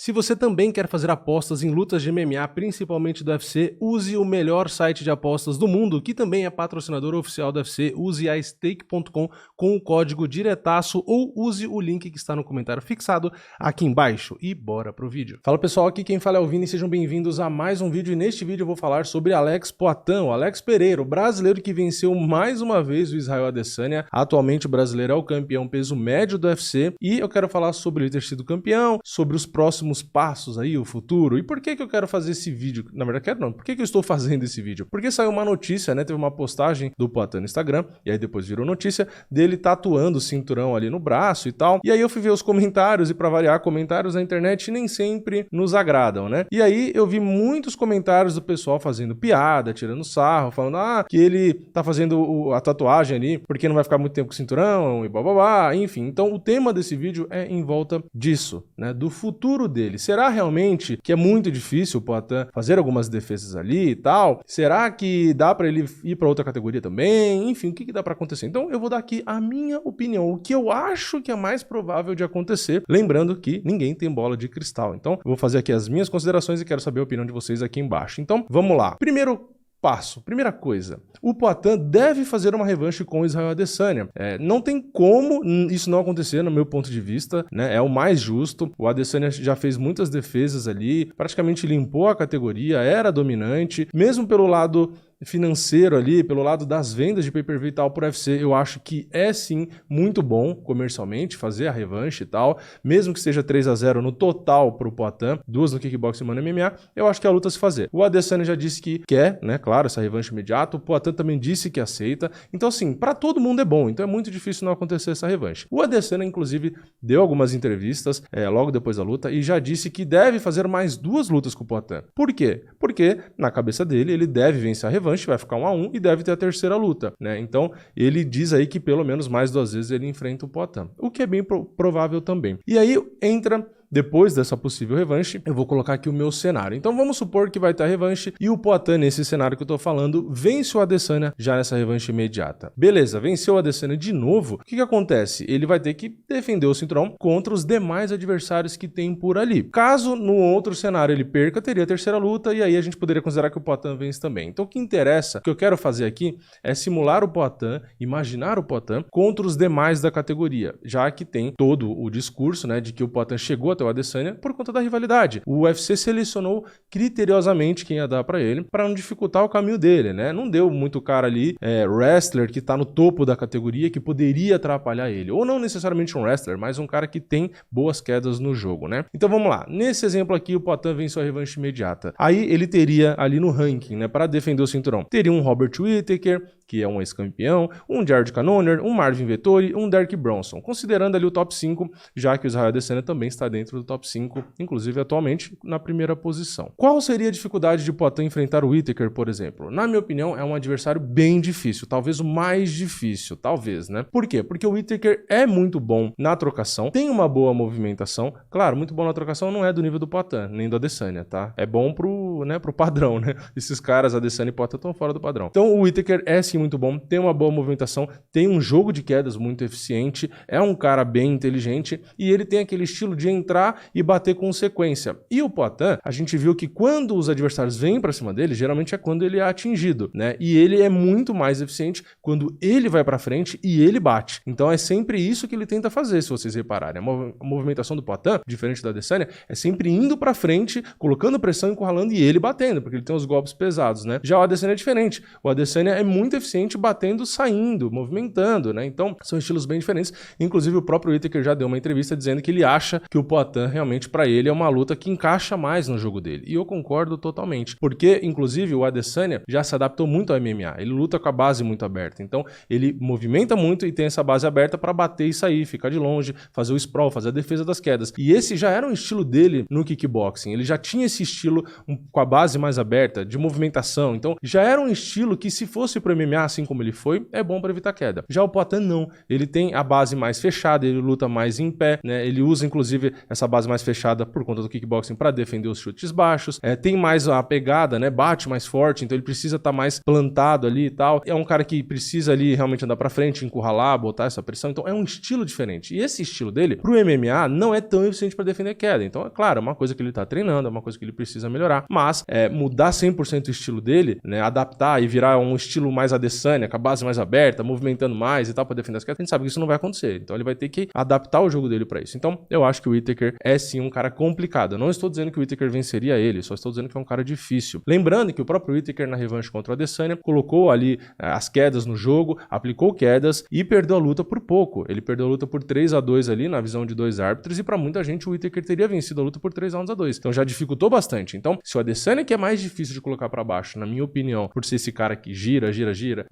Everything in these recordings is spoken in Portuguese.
Se você também quer fazer apostas em lutas de MMA, principalmente do UFC, use o melhor site de apostas do mundo, que também é patrocinador oficial do UFC. Use a Stake.com com o código DIRETAÇO ou use o link que está no comentário fixado aqui embaixo. E bora pro vídeo. Fala pessoal, aqui quem fala é o Vini, sejam bem-vindos a mais um vídeo. E neste vídeo eu vou falar sobre Alex Poatan, o Alex Pereira, o brasileiro que venceu mais uma vez o Israel Adesanya. Atualmente o brasileiro é o campeão peso médio do UFC e eu quero falar sobre ele ter sido campeão, sobre os próximos passos aí, o futuro. E por que eu quero fazer esse vídeo? Na verdade, quero não. Por que eu estou fazendo esse vídeo? Porque saiu uma notícia, né? Teve uma postagem do Poatan no Instagram, e aí depois virou notícia dele tatuando o cinturão ali no braço e tal. E aí eu fui ver os comentários, e pra variar, comentários na internet nem sempre nos agradam, né? E aí eu vi muitos comentários do pessoal fazendo piada, tirando sarro, falando que ele tá fazendo a tatuagem ali porque não vai ficar muito tempo com o cinturão e blá, enfim. Então o tema desse vídeo é em volta disso, né? Do futuro dele. Será realmente que é muito difícil o Poatan fazer algumas defesas ali e tal? Será que dá pra ele ir pra outra categoria também? Enfim, o que dá pra acontecer? Então eu vou dar aqui a minha opinião, o que eu acho que é mais provável de acontecer, lembrando que ninguém tem bola de cristal. Então eu vou fazer aqui as minhas considerações e quero saber a opinião de vocês aqui embaixo. Então vamos lá. Primeiro passo, primeira coisa, o Poatan deve fazer uma revanche com o Israel Adesanya. Não tem como isso não acontecer, no meu ponto de vista, né? É o mais justo. O Adesanya já fez muitas defesas ali, praticamente limpou a categoria, era dominante, mesmo pelo lado financeiro ali, pelo lado das vendas de pay-per-view e tal pro UFC, eu acho que é sim muito bom comercialmente fazer a revanche e tal, mesmo que seja 3-0 no total pro Poatan, 2 no kickboxing e 1 no MMA, eu acho que é a luta a se fazer. O Adesanya já disse que quer, né, claro, essa revanche imediata, o Poatan também disse que aceita, então assim, pra todo mundo é bom, então é muito difícil não acontecer essa revanche. O Adesanya, inclusive, deu algumas entrevistas logo depois da luta e já disse que deve fazer mais 2 lutas com o Poatan. Por quê? Porque, na cabeça dele, ele deve vencer a revanche, vai ficar 1-1 e deve ter a terceira luta, né? Então, ele diz aí que pelo menos mais 2 vezes ele enfrenta o Poatan, o que é bem provável também. E aí entra... Depois dessa possível revanche, eu vou colocar aqui o meu cenário. Então vamos supor que vai ter a revanche e o Poatan, nesse cenário que eu tô falando, vence o Adesanya já nessa revanche imediata. Beleza, venceu o Adesanya de novo, o que acontece? Ele vai ter que defender o cinturão contra os demais adversários que tem por ali. Caso no outro cenário ele perca, teria a terceira luta e aí a gente poderia considerar que o Poatan vence também. Então o que interessa, o que eu quero fazer aqui é simular o Poatan, imaginar o Poatan contra os demais da categoria, já que tem todo o discurso, né, de que o Poatan chegou até o Adesanya por conta da rivalidade. O UFC selecionou criteriosamente quem ia dar pra ele, pra não dificultar o caminho dele, né? Não deu muito cara ali, wrestler que tá no topo da categoria que poderia atrapalhar ele. Ou não necessariamente um wrestler, mas um cara que tem boas quedas no jogo, né? Então vamos lá. Nesse exemplo aqui, o Poatan venceu a revanche imediata. Aí ele teria ali no ranking, né, pra defender o cinturão, teria um Robert Whittaker, que é um ex-campeão, um Jared Cannonier, um Marvin Vettori, um Derek Bronson, considerando ali o top 5, já que o Israel Adesanya também está dentro do top 5, inclusive atualmente na primeira posição. Qual seria a dificuldade de Poatan enfrentar o Whittaker, por exemplo? Na minha opinião, é um adversário bem difícil, talvez o mais difícil, talvez, né? Por quê? Porque o Whittaker é muito bom na trocação, tem uma boa movimentação, claro, muito bom na trocação não é do nível do Poatan, nem do Adesanya, tá? É bom pro padrão, né? Esses caras, Adesanya e Poatan, estão fora do padrão. Então o Whittaker é sim muito bom, tem uma boa movimentação, tem um jogo de quedas muito eficiente, é um cara bem inteligente e ele tem aquele estilo de entrar e bater com sequência. E o Poatan, a gente viu que quando os adversários vêm pra cima dele, geralmente é quando ele é atingido, né? E ele é muito mais eficiente quando ele vai pra frente e ele bate. Então é sempre isso que ele tenta fazer, se vocês repararem. A movimentação do Poatan, diferente da Adesanya, é sempre indo pra frente, colocando pressão, encurralando e ele batendo, porque ele tem os golpes pesados, né? Já o Adesanya é diferente. O Adesanya é muito eficiente batendo, saindo, movimentando, né? Então são estilos bem diferentes. Inclusive o próprio Whittaker já deu uma entrevista dizendo que ele acha que o Poatan realmente pra ele é uma luta que encaixa mais no jogo dele. E eu concordo totalmente. Porque, inclusive, o Adesanya já se adaptou muito ao MMA. Ele luta com a base muito aberta. Então, ele movimenta muito e tem essa base aberta pra bater e sair, ficar de longe, fazer o sprawl, fazer a defesa das quedas. E esse já era um estilo dele no kickboxing. Ele já tinha esse estilo com a base mais aberta, de movimentação. Então, já era um estilo que, se fosse pro MMA, MMA, assim como ele foi, é bom para evitar queda. Já o Poatan não, ele tem a base mais fechada, ele luta mais em pé, né? Ele usa inclusive essa base mais fechada por conta do kickboxing para defender os chutes baixos, tem mais a pegada, né? Bate mais forte, então ele precisa estar mais plantado ali e tal. É um cara que precisa ali realmente andar para frente, encurralar, botar essa pressão, então é um estilo diferente. E esse estilo dele, pro MMA, não é tão eficiente para defender queda. Então, é claro, é uma coisa que ele tá treinando, é uma coisa que ele precisa melhorar, mas mudar 100% o estilo dele, né? Adaptar e virar um estilo mais Adesanya, com a base mais aberta, movimentando mais e tal, para defender as quedas, a gente sabe que isso não vai acontecer. Então ele vai ter que adaptar o jogo dele para isso. Então eu acho que o Whittaker é sim um cara complicado. Eu não estou dizendo que o Whittaker venceria ele, só estou dizendo que é um cara difícil. Lembrando que o próprio Whittaker na revanche contra o Adesanya colocou ali as quedas no jogo, aplicou quedas e perdeu a luta por pouco. Ele perdeu a luta por 3-2 ali na visão de 2 árbitros e para muita gente o Whittaker teria vencido a luta por 3-2. Então já dificultou bastante. Então, se o Adesanya, que é mais difícil de colocar para baixo, na minha opinião, por ser esse cara que gira,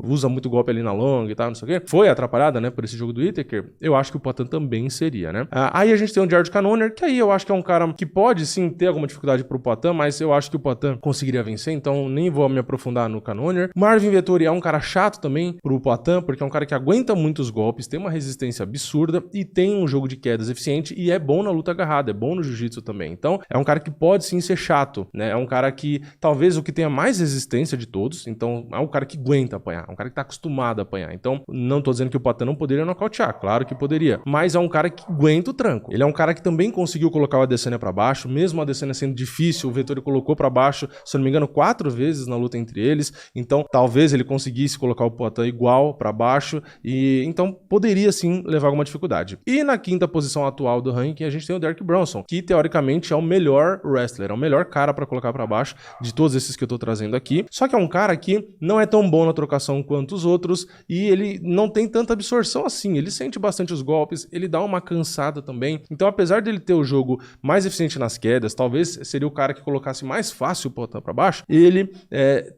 usa muito golpe ali na longa e tal, não sei o quê, foi atrapalhada, né, por esse jogo do Whittaker, eu acho que o Poatan também seria, né? Aí a gente tem o Jared Cannonier, que aí eu acho que é um cara que pode sim ter alguma dificuldade pro Poatan, mas eu acho que o Poatan conseguiria vencer, então nem vou me aprofundar no Cannonier. Marvin Vettori é um cara chato também pro Poatan, porque é um cara que aguenta muitos golpes, tem uma resistência absurda e tem um jogo de quedas eficiente e é bom na luta agarrada, é bom no jiu-jitsu também. Então, é um cara que pode sim ser chato, né? É um cara que talvez o que tenha mais resistência de todos, então é um cara que aguenta apanhar, é um cara que tá acostumado a apanhar. Então, não tô dizendo que o Poatan não poderia nocautear, claro que poderia, mas é um cara que aguenta o tranco. Ele é um cara que também conseguiu colocar o Adesanya pra baixo, mesmo o Adesanya sendo difícil, o Vettori colocou pra baixo, se eu não me engano, 4 vezes na luta entre eles, então talvez ele conseguisse colocar o Poatan igual pra baixo, e então poderia sim levar alguma dificuldade. E na quinta posição atual do ranking, a gente tem o Derek Brunson, que teoricamente é o melhor wrestler, é o melhor cara pra colocar pra baixo de todos esses que eu tô trazendo aqui, só que é um cara que não é tão bom na trocação quanto os outros, e ele não tem tanta absorção assim, ele sente bastante os golpes, ele dá uma cansada também, então apesar dele ter o jogo mais eficiente nas quedas, talvez seria o cara que colocasse mais fácil o Poatan pra baixo, ele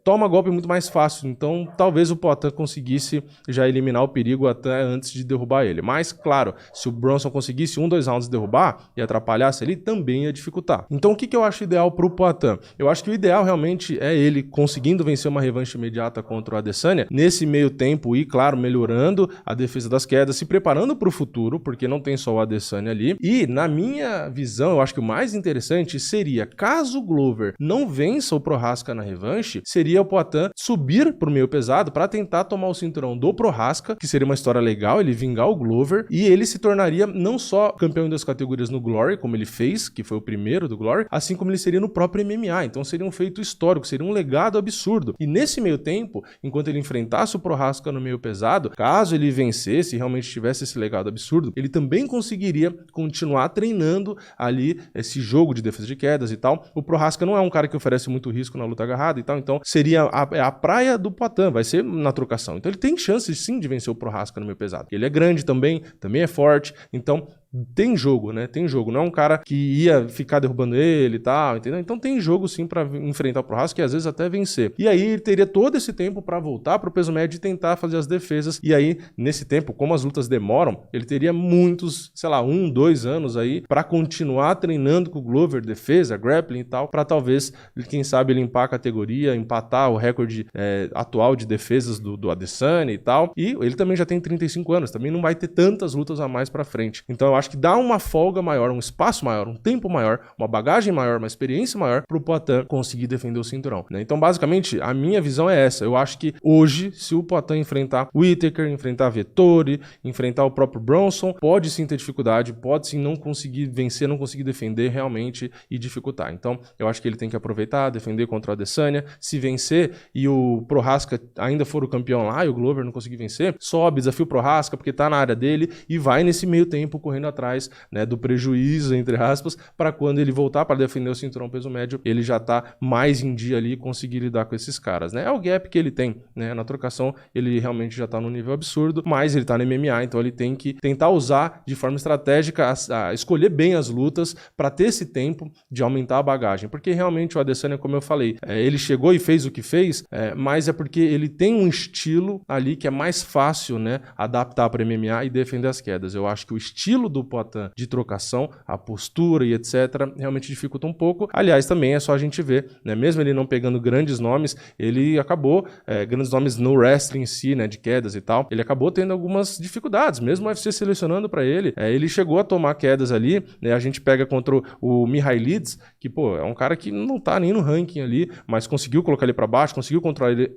toma golpe muito mais fácil, então talvez o Poatan conseguisse já eliminar o perigo até antes de derrubar ele, mas claro, se o Brunson conseguisse 1-2 rounds derrubar e atrapalhasse ali, também ia dificultar. Então o que eu acho ideal pro Poatan? Eu acho que o ideal realmente é ele conseguindo vencer uma revanche imediata contra o Adesanya, nesse meio tempo e claro, melhorando a defesa das quedas, se preparando pro futuro, porque não tem só o Adesanya ali, e na minha visão, eu acho que o mais interessante seria, caso o Glover não vença o Prochazka na revanche, seria o Poatan subir pro meio pesado para tentar tomar o cinturão do Prochazka, que seria uma história legal, ele vingar o Glover, e ele se tornaria não só campeão em 2 categorias no Glory, como ele fez, que foi o primeiro do Glory, assim como ele seria no próprio MMA, então seria um feito histórico, seria um legado absurdo. E nesse meio tempo, enquanto ele enfrentasse o Prochazka no meio pesado, caso ele vencesse e realmente tivesse esse legado absurdo, ele também conseguiria continuar treinando ali esse jogo de defesa de quedas e tal. O Prochazka não é um cara que oferece muito risco na luta agarrada e tal, então seria a praia do Poatan, vai ser na trocação. Então ele tem chances sim de vencer o Prochazka no meio pesado. Ele é grande também é forte, então tem jogo, né? Tem jogo. Não é um cara que ia ficar derrubando ele e tal, entendeu? Então tem jogo sim pra enfrentar o Prochazka e às vezes até vencer. E aí ele teria todo esse tempo pra voltar pro peso médio e tentar fazer as defesas. E aí, nesse tempo, como as lutas demoram, ele teria muitos, sei lá, 1-2 anos aí pra continuar treinando com o Glover, defesa, grappling e tal, pra talvez, quem sabe, limpar a categoria, empatar o recorde atual de defesas do Adesanya e tal. E ele também já tem 35 anos, também não vai ter tantas lutas a mais pra frente. Então eu acho que dá uma folga maior, um espaço maior, um tempo maior, uma bagagem maior, uma experiência maior pro Poatan conseguir defender o cinturão, né? Então, basicamente, a minha visão é essa. Eu acho que hoje, se o Poatan enfrentar o Whittaker, enfrentar Vettori, enfrentar o próprio Brunson, pode sim ter dificuldade, pode sim não conseguir vencer, não conseguir defender realmente e dificultar. Então, eu acho que ele tem que aproveitar, defender contra o Adesanya. Se vencer e o Prochazka ainda for o campeão lá e o Glover não conseguir vencer, sobe, desafia o Prochazka porque tá na área dele e vai nesse meio tempo correndo atrás, né, do prejuízo, entre aspas, para quando ele voltar para defender o cinturão peso médio, ele já tá mais em dia ali e conseguir lidar com esses caras, né? É o gap que ele tem, né? Na trocação, ele realmente já tá num nível absurdo, mas ele tá no MMA, então ele tem que tentar usar de forma estratégica, a escolher bem as lutas para ter esse tempo de aumentar a bagagem, porque realmente o Adesanya, como eu falei, ele chegou e fez o que fez, mas é porque ele tem um estilo ali que é mais fácil, né, adaptar para MMA e defender as quedas. Eu acho que o estilo do Poatan de trocação, a postura e etc. realmente dificulta um pouco. Aliás, também é só a gente ver, né? Mesmo ele não pegando grandes nomes, ele acabou, grandes nomes no wrestling em si, né? De quedas e tal, ele acabou tendo algumas dificuldades, mesmo o UFC selecionando para ele, ele chegou a tomar quedas ali, né? A gente pega contra o Mihailidze, que, pô, é um cara que não tá nem no ranking ali, mas conseguiu colocar ele para baixo, conseguiu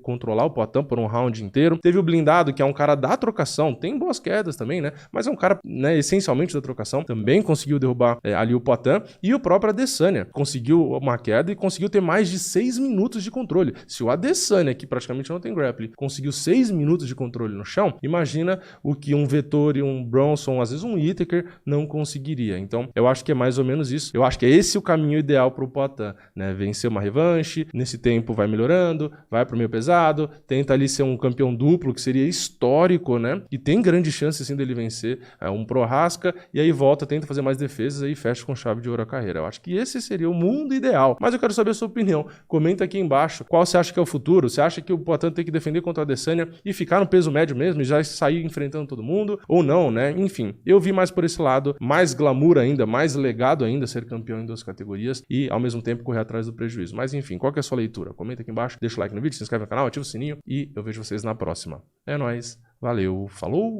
controlar o Poatan por um round inteiro. Teve o Blindado, que é um cara da trocação, tem boas quedas também, né? Mas é um cara, né, essencialmente da trocação, também conseguiu derrubar ali o Poatan, e o próprio Adesanya conseguiu uma queda e conseguiu ter mais de 6 minutos de controle. Se o Adesanya, que praticamente não tem grappling, conseguiu 6 minutos de controle no chão, imagina o que um Vettori, um Bronson, às vezes um Whittaker não conseguiria. Então, eu acho que é mais ou menos isso. Eu acho que é esse o caminho ideal para o Poatan, né? Vencer uma revanche, nesse tempo vai melhorando, vai pro meio pesado, tenta ali ser um campeão duplo, que seria histórico, né? E tem grande chance, sim, dele vencer um Prochazka, e aí volta, tenta fazer mais defesas, aí fecha com chave de ouro a carreira. Eu acho que esse seria o mundo ideal. Mas eu quero saber a sua opinião. Comenta aqui embaixo qual você acha que é o futuro. Você acha que o Poatan tem que defender contra o Adesanya e ficar no peso médio mesmo e já sair enfrentando todo mundo? Ou não, né? Enfim, eu vi mais por esse lado, mais glamour ainda, mais legado ainda ser campeão em 2 categorias e, ao mesmo tempo, correr atrás do prejuízo. Mas, enfim, qual que é a sua leitura? Comenta aqui embaixo, deixa o like no vídeo, se inscreve no canal, ativa o sininho e eu vejo vocês na próxima. É nóis, valeu, falou!